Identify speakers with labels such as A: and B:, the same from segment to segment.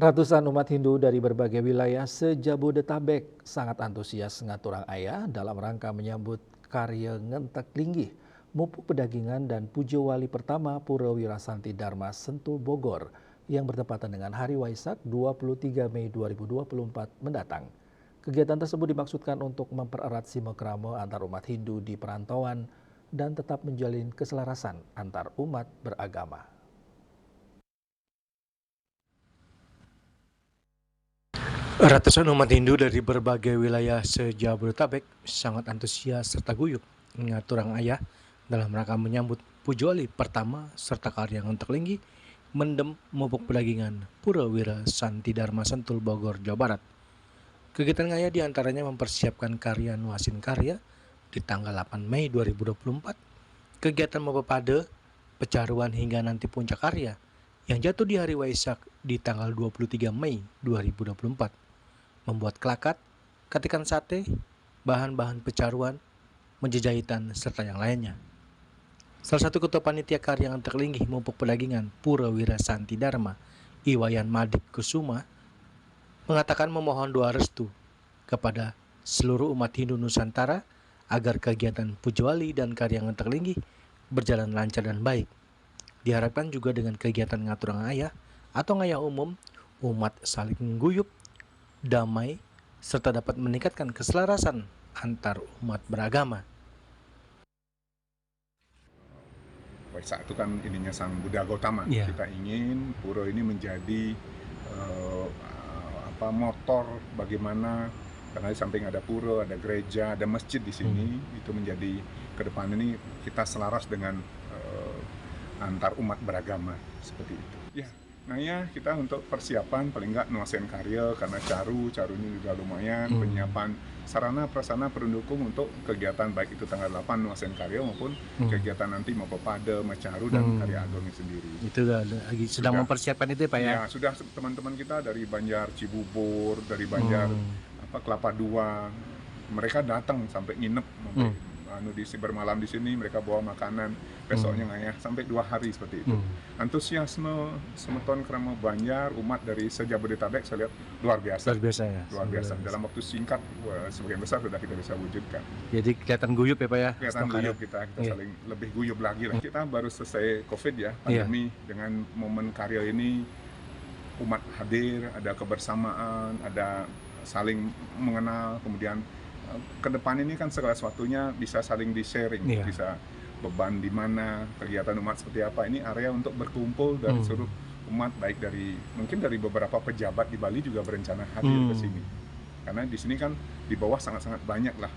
A: Ratusan umat Hindu dari berbagai wilayah sejabodetabek sangat antusias ngaturang ayah dalam rangka menyambut karya Ngentek Linggih, Mupuk Pedagingan dan Pujo Wali pertama Pura Wirasanti Dharma Sentul Bogor yang bertepatan dengan Hari Waisak 23 Mei 2024 mendatang. Kegiatan tersebut dimaksudkan untuk mempererat silaturahmi antar umat Hindu di perantauan dan tetap menjalin keselarasan antar umat beragama.
B: Ratusan umat Hindu dari berbagai wilayah sejabodetabek sangat antusias serta guyup ngaturang ayah dalam rangka menyambut Pujoali pertama serta karya Ngentek Linggih Mendem Mupuk Pedagingan Pura Wira Santi Dharma Sentul Bogor, Jawa Barat. Kegiatan ngayah diantaranya mempersiapkan karya Nuasin Karya di tanggal 8 Mei 2024, kegiatan Mopepade, pecaruan hingga nanti puncak karya yang jatuh di hari Waisak di tanggal 23 Mei 2024. Membuat kelakat, ketikan sate, bahan-bahan pecaruan, menjejahitan, serta yang lainnya. Salah satu ketua panitia karya Ngentek Linggih Mupuk Pedagingan Pura Wira Santi Dharma, Iwayan Madik Kusuma, mengatakan memohon doa restu kepada seluruh umat Hindu Nusantara agar kegiatan Pujoali dan karya Ngentek Linggih berjalan lancar dan baik. Diharapkan juga dengan kegiatan ngaturang ayah atau ngayah umum, umat saling mengguyup, damai, serta dapat meningkatkan keselarasan antar umat beragama.
C: Waisak itu kan ininya Sang Buddha Gautama. Kita ingin pura ini menjadi motor bagaimana, karena di samping ada pura, ada gereja, ada masjid di sini, itu menjadi ke depan ini kita selaras dengan antar umat beragama seperti itu. Ya, nah ya kita untuk persiapan paling enggak nuasin karya karena caru ini juga lumayan, penyiapan sarana prasarana pendukung untuk kegiatan baik itu tanggal 8 nuasin karya maupun kegiatan nanti Mopepade, Mecaru dan karya agungnya sendiri.
B: Itu lagi sedang mempersiapkan itu ya Pak ya?
C: Ya, sudah teman-teman kita dari Banjar Cibubur, dari Banjar Kelapa Dua, mereka datang sampai nginep bermalam di sini, mereka bawa makanan, besoknya ngayah sampai 2 hari seperti itu. Antusiasme semeton kerama Banjar, umat dari sejabodetabek saya lihat luar biasa. Luar biasa. Dalam waktu singkat, sebagian besar sudah kita bisa wujudkan.
B: Jadi kelihatan guyup ya Pak ya?
C: Kelihatan guyup kita saling lebih guyup lagi lah. Kita baru selesai COVID ya, pandemi, dengan momen karya ini umat hadir, ada kebersamaan, ada saling mengenal, kemudian ke depan ini kan segala sesuatunya bisa saling di-sharing, bisa beban di mana, kegiatan umat seperti apa. Ini area untuk berkumpul dari seluruh umat, baik dari mungkin dari beberapa pejabat di Bali juga berencana hadir ke sini. Karena di sini kan di bawah sangat-sangat banyak lah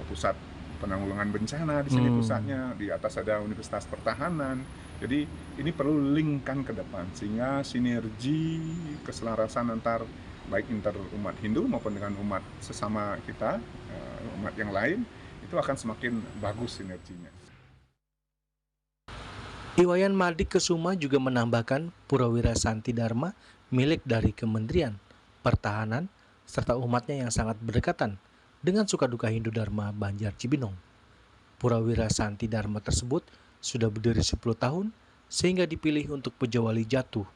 C: pusat penanggulangan bencana di sini pusatnya, di atas ada Universitas Pertahanan. Jadi ini perlu linkkan ke depan sehingga sinergi keselarasan antar baik inter umat Hindu maupun dengan umat sesama kita, umat yang lain, itu akan semakin bagus sinerginya.
B: Iwayan Madik Kusuma juga menambahkan Pura Wira Santi Dharma milik dari Kementerian Pertahanan serta umatnya yang sangat berdekatan dengan suka duka Hindu Dharma Banjar Cibinong. Pura Wira Santi Dharma tersebut sudah berdiri 10 tahun sehingga dipilih untuk Pujoali jatuh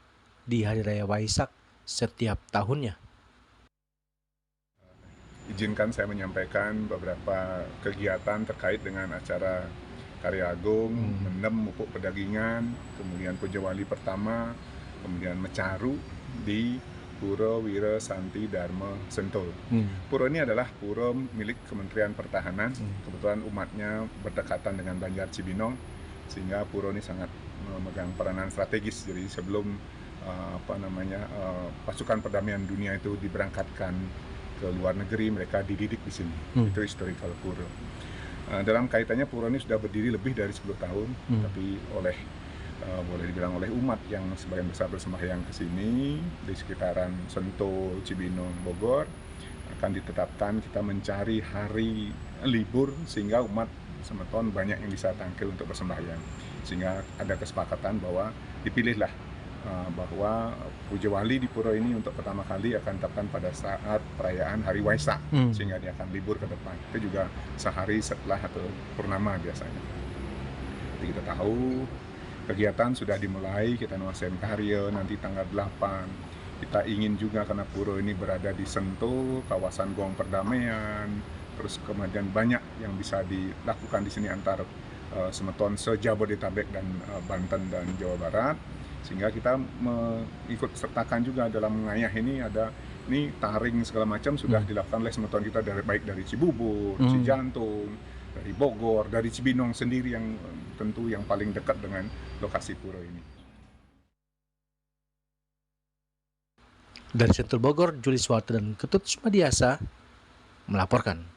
B: di Hari Raya Waisak setiap tahunnya.
C: Izinkan saya menyampaikan beberapa kegiatan terkait dengan acara Karya Agung, Mendem Mupuk Pedagingan, kemudian Pujoali pertama, kemudian Mecaru di Pura Wira Santi Dharma Sentul. Pura ini adalah pura milik Kementerian Pertahanan. Kebetulan umatnya berdekatan dengan Banjar Cibinong, sehingga pura ini sangat memegang peranan strategis. Jadi sebelum pasukan perdamaian dunia itu diberangkatkan ke luar negeri, mereka dididik di sini. Itu historical pura. Dalam kaitannya pura ini sudah berdiri lebih dari 10 tahun, tapi boleh dibilang oleh umat yang sebagian besar bersembahyang ke sini di sekitaran Sentul, Cibinong, Bogor, akan ditetapkan kita mencari hari libur sehingga umat semeton banyak yang bisa tampil untuk bersembahyang, sehingga ada kesepakatan bahwa dipilihlah bahwa Pujoali di pura ini untuk pertama kali akan ditetapkan pada saat perayaan Hari Waisak, sehingga dia akan libur ke depan. Itu juga sehari setelah atau purnama biasanya. Jadi kita tahu kegiatan sudah dimulai, kita nuasin karya nanti tanggal 8. Kita ingin juga karena pura ini berada di Sentul, kawasan Gong Perdamaian, terus kemudian banyak yang bisa dilakukan di sini antar semeton se-Jabodetabek dan Banten dan Jawa Barat, sehingga kita mengikut sertakan juga dalam mengayah ini. Ada ini taring segala macam sudah dilakukan oleh semeton kita, baik dari Cibubur, Cijantung, dari Bogor, dari Cibinong sendiri yang tentu yang paling dekat dengan lokasi pura ini.
B: Dari Sentul Bogor, Juli Suwarto dan Ketut Sumadiasa melaporkan.